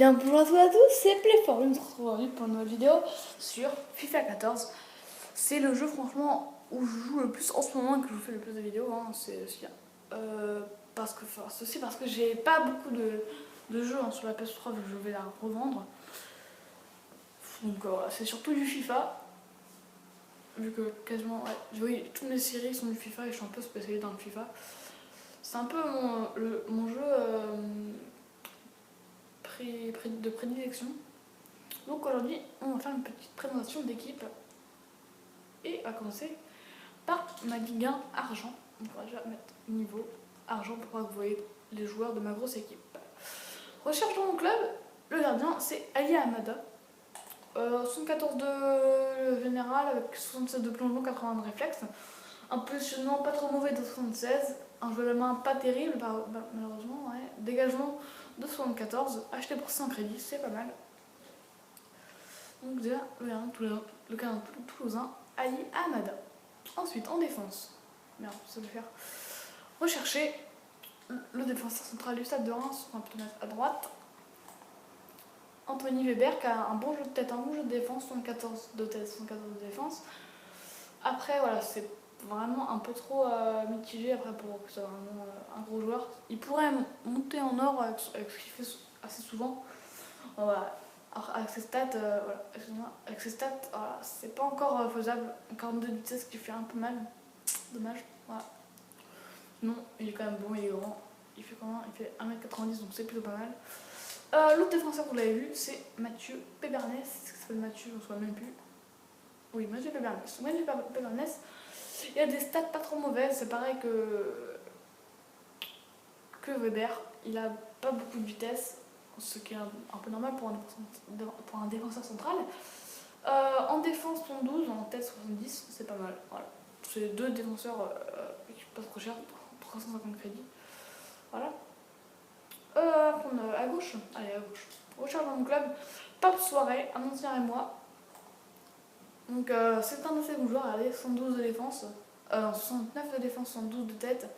Bien bonjour à tous et à tous, c'est Playform. On se retrouve aujourd'hui pour une nouvelle vidéo sur FIFA 14. C'est le jeu franchement où je joue le plus en ce moment et que je vous fais le plus de vidéos. C'est aussi parce que j'ai pas beaucoup de jeux sur la PS3 vu que je vais la revendre. Donc voilà, c'est surtout du FIFA. Vu que quasiment, oui, toutes mes séries sont du FIFA et je suis un peu spécialisée dans le FIFA. C'est un peu mon jeu de prédilection. Donc aujourd'hui, on va faire une petite présentation d'équipe et on va commencer par ma Ligue 1 argent. On va déjà mettre niveau argent pour que vous voyez les joueurs de ma grosse équipe. Recherche dans mon club, le gardien c'est Ali Amada. 74 de général avec 67 de plongeon, 80 de réflexe. Un positionnement pas trop mauvais de 76. Un jeu de main pas terrible malheureusement. Ouais. Dégagement de 74. Acheté pour 100 crédits, c'est pas mal. Donc déjà, le gardien toulousain, Ali Amada. Ensuite, en défense. Merde, ça veut faire. Rechercher le défenseur central du Stade de Reims, on va plutôt mettre à droite. Anthony Weber qui a un bon jeu de tête, un bon jeu de défense, 74 de tête, 74 de défense. Après, voilà, c'est vraiment un peu trop mitigé après pour que ce soit vraiment un gros joueur. Il pourrait monter en or avec ce qu'il fait assez souvent. Voilà. Alors, avec ses stats, voilà, c'est pas encore faisable. 42 de vitesse qui fait un peu mal. Dommage. Voilà. Non, il est quand même bon, il est grand. Il fait comment? Il fait 1m90, donc c'est plutôt pas mal. L'autre défenseur, vous l'avez vu, c'est Mathieu Pébernes. Est-ce que ça s'appelle Mathieu? Je ne me souviens même plus. Oui, Mathieu Pébernes. Mathieu Pébernes, il a des stats pas trop mauvaises. C'est pareil que Weber. Il a pas beaucoup de vitesse, ce qui est un peu normal pour un défenseur central. En défense 112, en tête 70, c'est pas mal. Voilà. C'est deux défenseurs qui passent trop cher, 350 crédits. Voilà. À gauche, allez à gauche. Recherche dans mon club, Pape Soirée, un ancien et moi. Donc c'est un assez bon joueur, regardez, 112 de défense, 69 de défense, 112 de tête.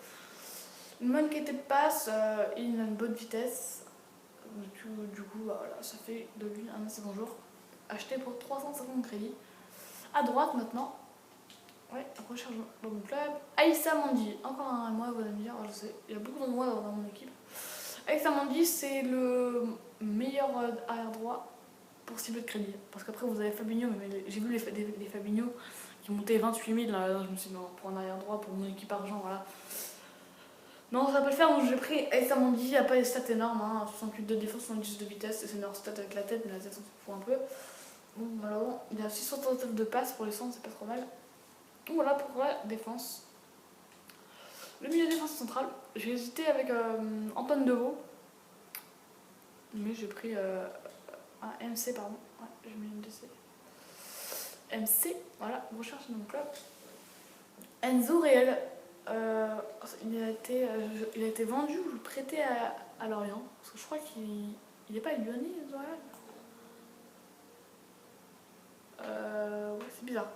Une bonne qualité de passe, il a une bonne vitesse. Du coup, voilà, ça fait de lui un assez bon joueur. Acheté pour 350 crédits. À droite maintenant, ouais, recherche dans mon club. Aïssa Mandi, encore un moi, vous allez me dire, je sais, il y a beaucoup de moi dans mon équipe. Aïssa Mandi, c'est le meilleur arrière droit pour si peu de crédit. Parce qu'après, vous avez Fabinho, mais j'ai vu des Fabinho qui montaient 28 000. Là, je me suis dit, non, pour un arrière droit, pour mon équipe argent, voilà. Non, ça va pas le faire, donc j'ai pris Aïssa Mandi, il n'y a pas des stats énormes, 68 de défense, 70 de vitesse, c'est une meilleure stat avec la tête, mais la tête on s'en fout un peu. Bon, malheureusement, il a 669 de passe pour les centres, c'est pas trop mal. Donc voilà pour la défense. Le milieu de défense central, j'ai hésité avec Antoine Deveau, mais j'ai pris un MC, pardon. Ouais, j'ai mis une DC. MC, voilà, recherche dans mon club. Enzo Réel. Il a été vendu ou prêté à Lorient. Parce que je crois qu'il n'est pas lyonnais, Enzo Réel. Ouais, c'est bizarre.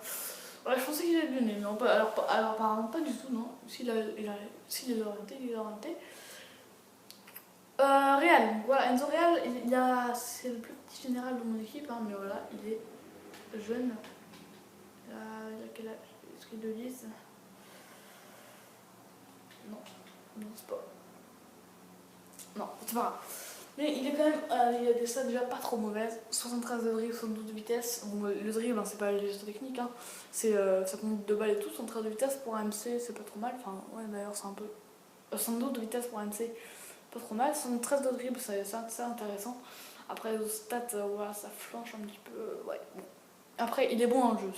Ouais, je pensais qu'il était lyonnais, mais alors apparemment pas du tout, non. S'il est orienté, il est orienté. Réal, voilà, Enzo Réal, c'est le plus petit général de mon équipe, mais voilà, il est jeune. Il a quel âge? Est-ce qu'il le lise? Non, c'est pas. Non, c'est pas grave. Mais il est quand même. Il a des stats déjà pas trop mauvaises. 73 de dribble, 72 de vitesse. Bon, le dribble, c'est pas les gestes techniques. Ça compte 2 balles et tout. 73 de vitesse pour un MC, c'est pas trop mal. Enfin, ouais, d'ailleurs, c'est un peu. 72 de vitesse pour un MC, pas trop mal. 73 de dribble, c'est intéressant. Après, les stats, voilà, ça flanche un petit peu. Ouais, bon. Après, il est bon en jeu.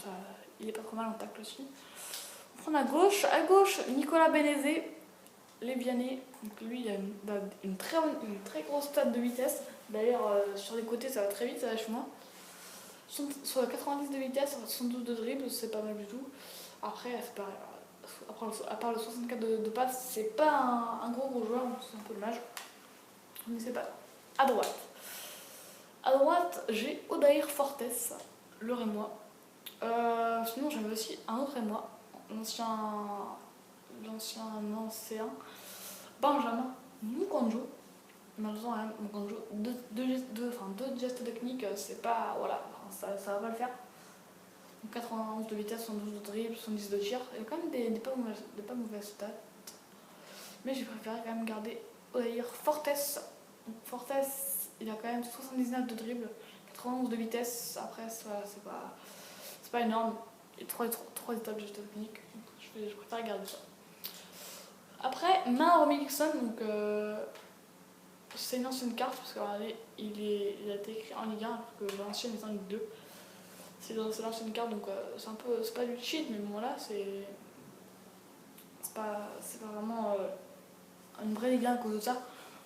Il est pas trop mal en tacle aussi. On prend à gauche. À gauche, Nicolas Bénézé. Les Vianney, donc lui il a une très grosse stat de vitesse. D'ailleurs sur les côtés ça va très vite, ça va chez moi. Sur 90 de vitesse, 72 de dribble, c'est pas mal du tout. Après c'est pareil. À part le 64 de passe, c'est pas un gros joueur, donc c'est un peu dommage. Mais c'est pas. À droite. À droite, j'ai Odair Fortes, le Rémois. Sinon j'avais aussi un autre Rémois, l'ancien ancéen Benjamin Mukanjo. Malheureusement, hein, quand on joue deux gestes techniques, c'est pas. Voilà, ça va pas le faire. Donc 91 de vitesse, 112 de dribble, 70 de tir. Il y a quand même des pas mauvaises stats. Mais j'ai préféré quand même garder Odair Fortes. Donc Fortes, il a quand même 79 de dribble, 91 de vitesse. Après, c'est pas énorme. Et 3 étapes de gestes techniques. Je préfère garder ça. Après, Main Mixon, donc c'est une ancienne carte parce que regardez, il a été écrit en Ligue 1 alors que l'ancienne est en Ligue 2. C'est l'ancienne carte donc c'est pas du cheat, mais bon là c'est pas vraiment une vraie Ligue 1 à cause de ça.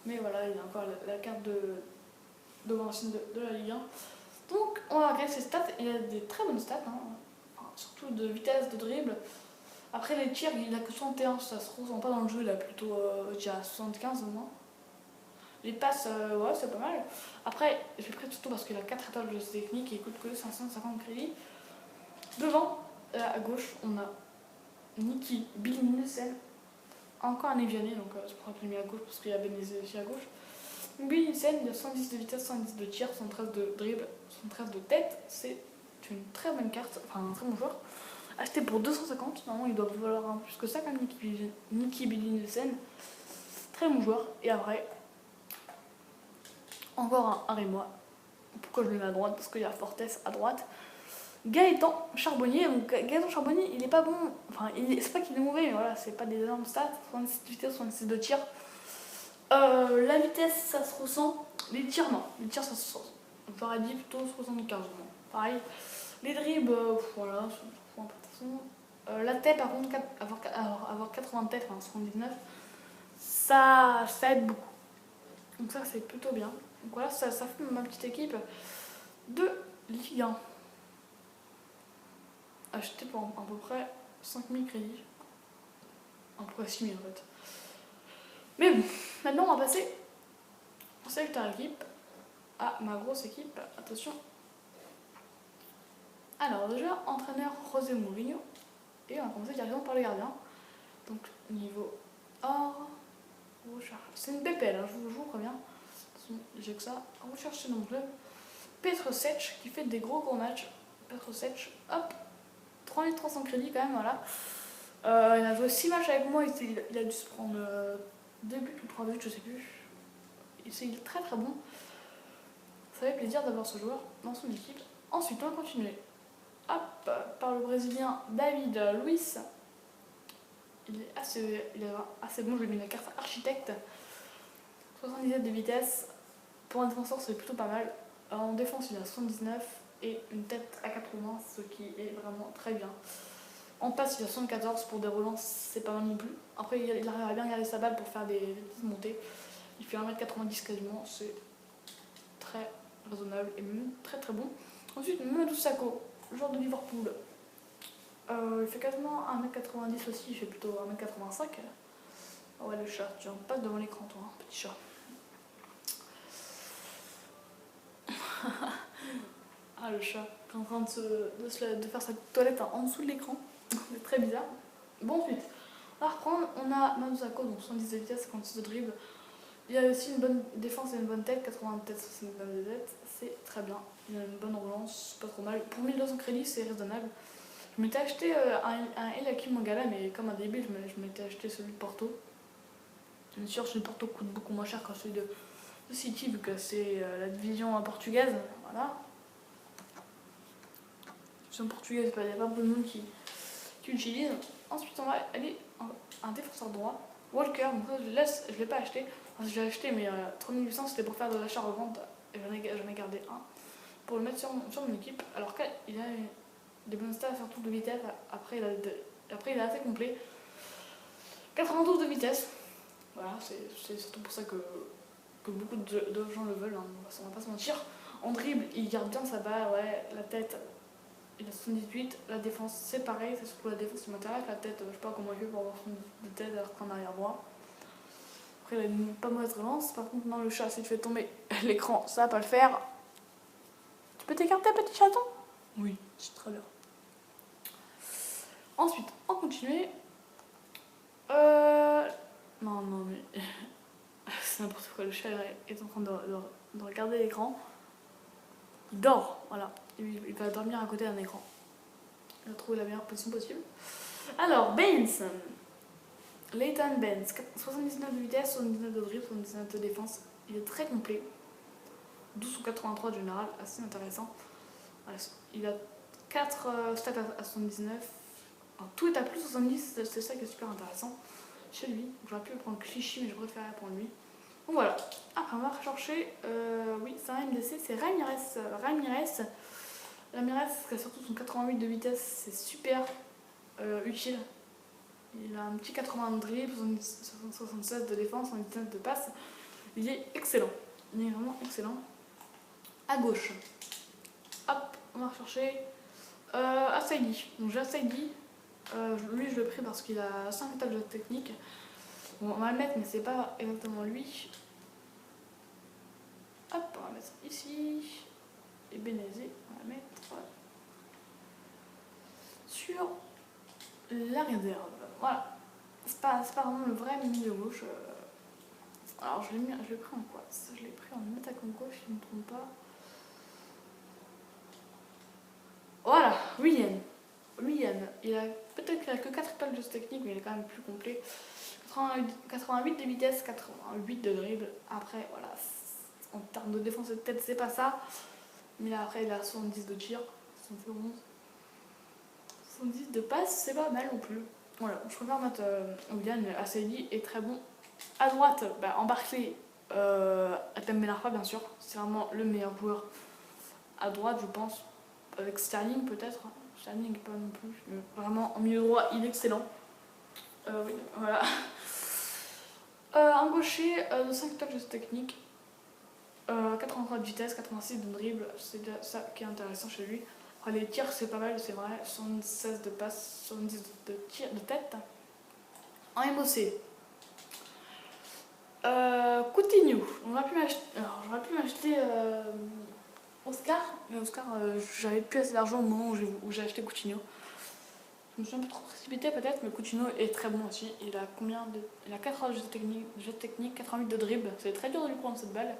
Mais voilà, il a encore la carte de l'ancienne de la Ligue 1. Donc on va regarder ses stats, il a des très bonnes stats, hein. Enfin, surtout de vitesse, de dribble. Après les tirs, il a que 61, ça se ressent pas dans le jeu, il a plutôt déjà 75 au moins. Les passes, ouais, c'est pas mal. Après, j'ai pris surtout parce qu'il a 4 étoiles de technique et il coûte que 550 crédits. Devant, à gauche, on a Nicky Billy Nielsen. Encore un Evianais, donc c'est pour ça que je l'ai mis à gauche parce qu'il y a Benezé aussi à gauche. Billy Nielsen, il a 110 de vitesse, 110 de tir, 113 de dribble, 113 de tête. C'est une très bonne carte, enfin un très bon joueur. Acheté pour 250, normalement il doit valoir un plus que ça comme Nicky Billy Nielsen. Très bon joueur. Et après, encore un Rémois. Pourquoi je le mets à droite? Parce qu'il y a Fortes à droite. Gaëtan Charbonnier. Donc Gaëtan Charbonnier, il est pas bon. Enfin, c'est pas qu'il est mauvais, mais voilà, c'est pas des énormes stats. 66 de vitesse, 66 de tir. La vitesse, ça se ressent. Les tirs, non. Les tirs, ça se ressent. Donc j'aurais dit plutôt 75. Bon. Pareil. Les dribbles, voilà, c'est un peu de façon. La tête, par contre, avoir 80 têtes, enfin 79, ça aide beaucoup. Donc ça, c'est plutôt bien. Donc voilà, ça fait ma petite équipe de Ligue 1. Acheté pour à peu près 5000 crédits. À peu près 6000 en fait. Mais bon, maintenant on va passer au secteur équipe. À ma grosse équipe. Attention. Alors déjà, entraîneur José Mourinho. Et on va commencer directement par les gardiens. Donc niveau or. C'est une PPL, hein, je vous préviens. J'ai que ça. Recherchez dans mon club. Petr Sech qui fait des gros matchs. Petr Sech, hop, 3300 crédits quand même, voilà. Il a joué 6 matchs avec moi, il a dû se prendre 2 buts ou 3 buts, je sais plus. Il est très très bon. Ça fait plaisir d'avoir ce joueur dans son équipe. Ensuite, on va continuer. Hop, par le Brésilien David Luiz. Il est assez bon, je lui ai mis la carte architecte. 77 de vitesse. Pour un défenseur, c'est plutôt pas mal. En défense, il a 79 et une tête à 80, ce qui est vraiment très bien. En passe, il a 74 pour des relances, c'est pas mal non plus. Après, il arrive à bien garder sa balle pour faire des petites montées. Il fait 1m90 quasiment, c'est très raisonnable et même très très bon. Ensuite, Mamadou Sakho, joueur de Liverpool. Il fait quasiment 1m90 aussi, il fait plutôt 1m85. Oh ouais, le chat, tu rentres pas devant l'écran, toi, hein, petit chat. Ah, le chat, qui est en train de faire sa toilette en dessous de l'écran. C'est très bizarre. Bon, ensuite, on va reprendre. On a Mamadou Sakho, donc 110 de vitesse, 56 de dribble. Il a aussi une bonne défense et une bonne tête, 80 de tête, 69 de tête. C'est très bien. Il a une bonne relance, pas trop mal. Pour 1200 crédits, c'est raisonnable. Je m'étais acheté un El Hakim Mangala, mais comme un débile, je m'étais acheté celui de Porto. Bien sûr, celui de Porto coûte beaucoup moins cher que celui de City, vu que c'est la division portugaise. Voilà. C'est en portugais, il n'y a pas beaucoup de monde qui utilise. Ensuite, on va aller un défenseur droit. Walker, donc ça, je ne l'ai pas acheté. Enfin, je l'ai acheté, mais 3800 c'était pour faire de l'achat-revente. Et j'en ai gardé un pour le mettre sur mon équipe. Alors qu'il a des bonnes stats, surtout de vitesse. Après, il est assez complet. 92 de vitesse. Voilà, c'est surtout pour ça que beaucoup de gens le veulent, hein. On va pas se mentir. En dribble, il garde bien sa balle, ouais, la tête. Il a 78, la défense c'est pareil, c'est surtout la défense qui m'intéresse, la tête je sais pas comment il fait pour avoir 78 de tête alors qu'en arrière droit. Après il a une pas mauvaise relance, par contre non, le chat si tu fais tomber l'écran ça va pas le faire. Tu peux t'écarter petit chaton? Oui, c'est très bien. Ensuite, on continue. Non mais... c'est n'importe quoi, le chat est en train de regarder l'écran. Il dort, voilà. Il va dormir à côté d'un écran. Il va trouver la meilleure position possible. Alors, Benz. Leighton Benz, 79 de vitesse, 79 de dribble, 79 de défense. Il est très complet. 12 ou 83 de général, assez intéressant. Il a 4 stats à 79. Alors, tout est à plus 70, c'est ça qui est super intéressant chez lui. J'aurais pu prendre Clichy, mais je préférais prendre lui. Donc voilà. Après, on va rechercher. Oui, c'est un MDC, c'est Ramirez. Ramirez, qui a surtout son 88 de vitesse, c'est super utile. Il a un petit 80 de dribble, 76 de défense, 79 de passe. Il est excellent. Il est vraiment excellent. À gauche. Hop, on va rechercher Assaidi. Donc j'ai Assaidi. Lui, je l'ai pris parce qu'il a 5 étapes de technique. Bon, on va le mettre, mais c'est pas exactement lui. Hop, on va mettre ici. Et Benazé, on va mettre sur la réserve. Voilà. C'est pas vraiment le vrai milieu gauche. Alors je l'ai pris en quoi? Je l'ai pris en attaquant gauche, si je ne me trompe pas. Voilà, Willian. Il a peut-être qu'il a que 4 étoiles de technique, mais il est quand même plus complet. 88 de vitesse, 88 de dribble. Après, voilà, en termes de défense et de tête, c'est pas ça. Mais là, après, il a 70 de tir, 71. 70 de passe, c'est pas mal non plus. Voilà, je préfère mettre Willian. Assaidi est très bon. À droite, en Barclay, Atem Ben Arfa, bien sûr. C'est vraiment le meilleur joueur à droite, je pense. Avec Sterling, peut-être. Sterling, pas non plus. Mais vraiment, en milieu droit, il est excellent. Oui, voilà. Un gaucher de 5 touches de technique. 83 de vitesse, 86 de dribble. C'est ça qui est intéressant chez lui. Après, les tirs, c'est pas mal, c'est vrai. 76 de passe, 70 de tir de tête. En MOC. Coutinho. J'aurais pu m'acheter Oscar, mais Oscar, j'avais plus assez d'argent au moment où j'ai acheté Coutinho. Je me suis un peu trop précipité peut-être, mais Coutinho est très bon aussi. Il a combien de... Il a 4 heures de jet technique, 88 de dribble. C'est très dur de lui prendre cette balle.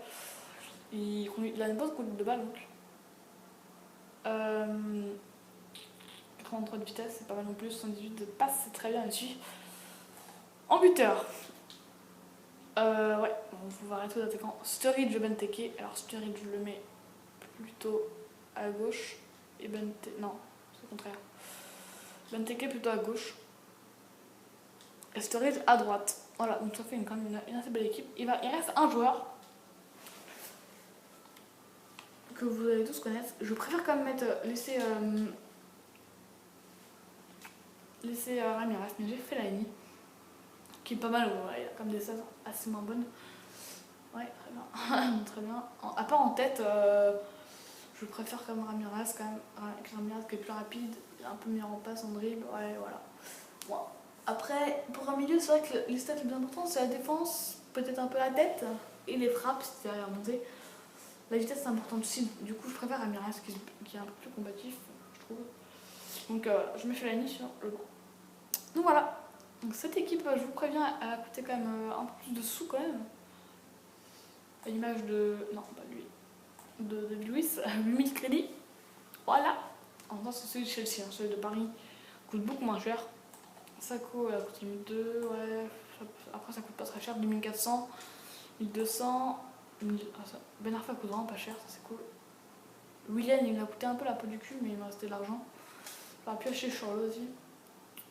Il a une bonne conduite de balle donc. 83 de vitesse, c'est pas mal non plus. 78 de passe, c'est très bien aussi. En buteur. Ouais, on va arrêter d'attaquant. Sturridge, Benteke. Alors Sturridge, je le mets plutôt à gauche. Et Benteke... Non, c'est le contraire. Benteke plutôt à gauche. Et Sturridge à droite. Voilà, donc ça fait quand même une assez belle équipe. Il reste un joueur que vous allez tous connaître. Je préfère quand même laisser Ramirez, mais j'ai fait Fellaini, qui est pas mal. Ouais, il a comme des stats assez moins bonnes. Ouais, très bien. Très bien. À part en tête, je préfère quand même Ramirez, Ramirez qui est plus rapide, un peu meilleur en passe, en dribble. Ouais, voilà. Bon. Après, pour un milieu, c'est vrai que les stats les plus importantes, c'est la défense, peut-être un peu la tête, et les frappes, c'est derrière monter. La vitesse, c'est important aussi. Du coup, je préfère Ramirez, qui est un peu plus combatif, je trouve. Donc, je mets Fellaini sur le banc. Donc voilà. Donc, cette équipe, je vous préviens, elle a coûté quand même un peu plus de sous quand même. À l'image de... Non, pas lui. De Luis, 8000 crédits. Voilà. En même temps, c'est celui de Chelsea, hein. Celui de Paris coûte beaucoup moins cher. Sako, elle a coûté 1002, ouais. Après, ça coûte pas très cher, 2400, 1200. Ben Arfa coûte vraiment pas cher, ça c'est cool. Willian, il a coûté un peu la peau du cul, mais il m'a resté de l'argent. J'aurais pu acheter Charlotte aussi.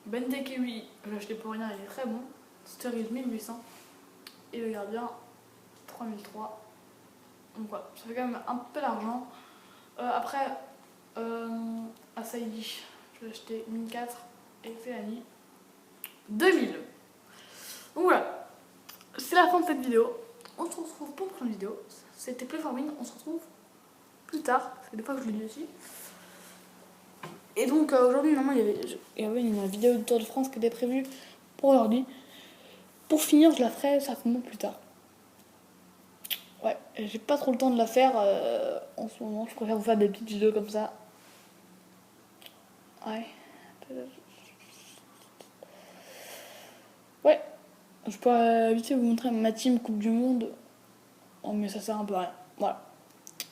Benteke, oui, je l'ai acheté pour rien, il est très bon. Sturridge, 1800. Et le gardien, 3003. Donc voilà, ça fait quand même un peu d'argent. Après, Assaidi, je l'ai acheté 1004. Et Fellaini, 2000. Donc voilà, c'est la fin de cette vidéo. On se retrouve pour une prochaine vidéo. C'était Playforming, on se retrouve plus tard. C'est des fois que je le dis aussi. Et donc aujourd'hui, normalement, il y avait une vidéo de Tour de France qui était prévue pour aujourd'hui. Pour finir, je la ferai certainement plus tard. Ouais, j'ai pas trop le temps de la faire en ce moment. Je préfère vous faire des petites vidéos comme ça. Ouais. Ouais. Je pourrais vite fait vous montrer ma team Coupe du Monde. Oh, mais ça sert un peu à rien. Voilà.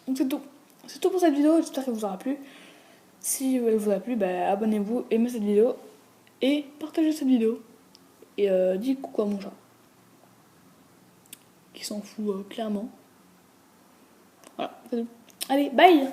Donc c'est tout. C'est tout pour cette vidéo. J'espère qu'elle vous aura plu. Si elle vous a plu, bah, abonnez-vous, aimez cette vidéo et partagez cette vidéo. Et dites coucou à mon chat. Qui s'en fout clairement. Voilà. C'est tout. Allez, bye!